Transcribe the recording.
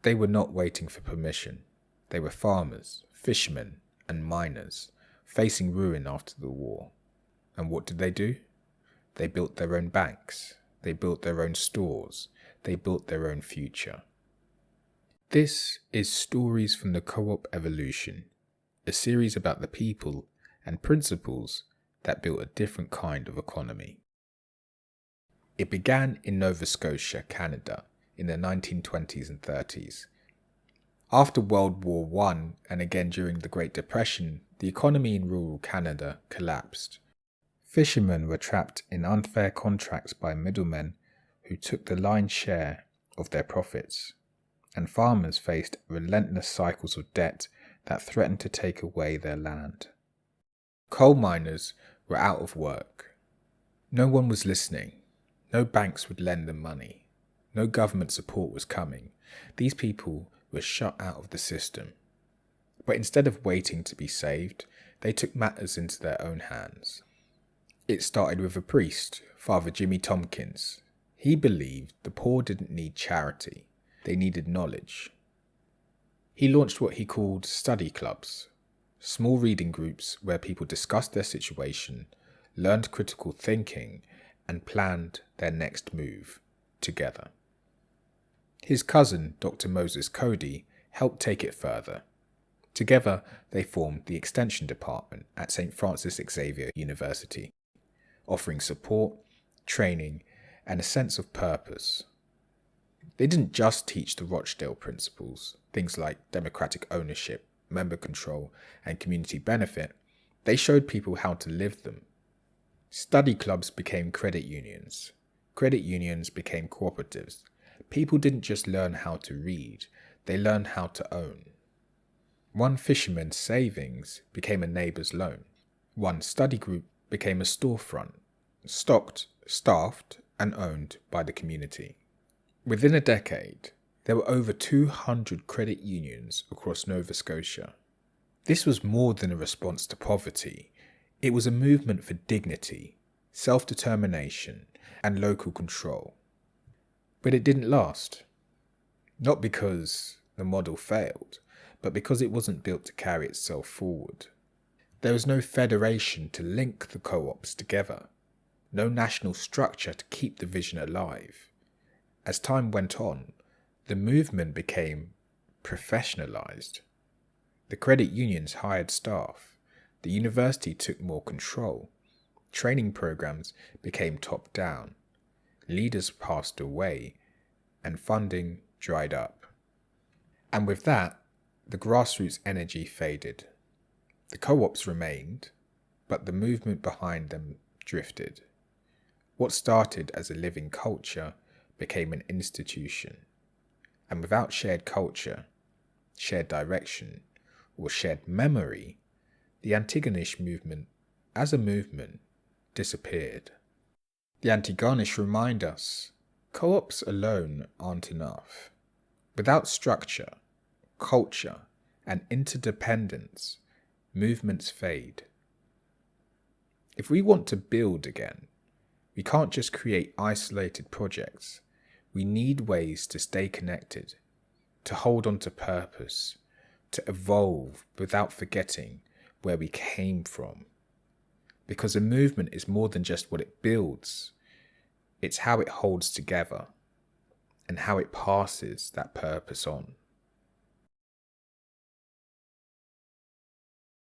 They were not waiting for permission. They were farmers, fishermen, and miners, facing ruin after the war. And what did they do? They built their own banks. They built their own stores. They built their own future. This is Stories from the Co-op Evolution, a series about the people and principles that built a different kind of economy. It began in Nova Scotia, Canada, in the 1920s and 30s. After World War I and again during the Great Depression, the economy in rural Canada collapsed. Fishermen were trapped in unfair contracts by middlemen who took the lion's share of their profits, and farmers faced relentless cycles of debt that threatened to take away their land. Coal miners were out of work. No one was listening. No banks would lend them money. No government support was coming. These people were shut out of the system. But instead of waiting to be saved, they took matters into their own hands. It started with a priest, Father Jimmy Tompkins. He believed the poor didn't need charity, they needed knowledge. He launched what he called study clubs, small reading groups where people discussed their situation, learned critical thinking, and planned their next move together. His cousin, Dr. Moses Coady, helped take it further. Together, they formed the Extension Department at St. Francis Xavier University, offering support, training, and a sense of purpose. They didn't just teach the Rochdale principles, things like democratic ownership, member control, and community benefit. They showed people how to live them. Study clubs became credit unions. Credit unions became cooperatives. People didn't just learn how to read, they learned how to own. One fisherman's savings became a neighbour's loan. One study group became a storefront, stocked, staffed, and owned by the community. Within a decade, there were over 200 credit unions across Nova Scotia. This was more than a response to poverty. It was a movement for dignity, self-determination, and local control. But it didn't last. Not because the model failed, but because it wasn't built to carry itself forward. There was no federation to link the co-ops together, no national structure to keep the vision alive. As time went on, the movement became professionalized. The credit unions hired staff. The university took more control. Training programs became top-down. Leaders passed away, and funding dried up. And with that, the grassroots energy faded. The co-ops remained, but the movement behind them drifted. What started as a living culture became an institution. And without shared culture, shared direction, or shared memory, the Antigonish Movement, as a movement, disappeared. The Antigonish remind us, co-ops alone aren't enough. Without structure, culture, and interdependence, movements fade. If we want to build again, we can't just create isolated projects. We need ways to stay connected, to hold on to purpose, to evolve without forgetting where we came from. Because a movement is more than just what it builds. It's how it holds together and how it passes that purpose on.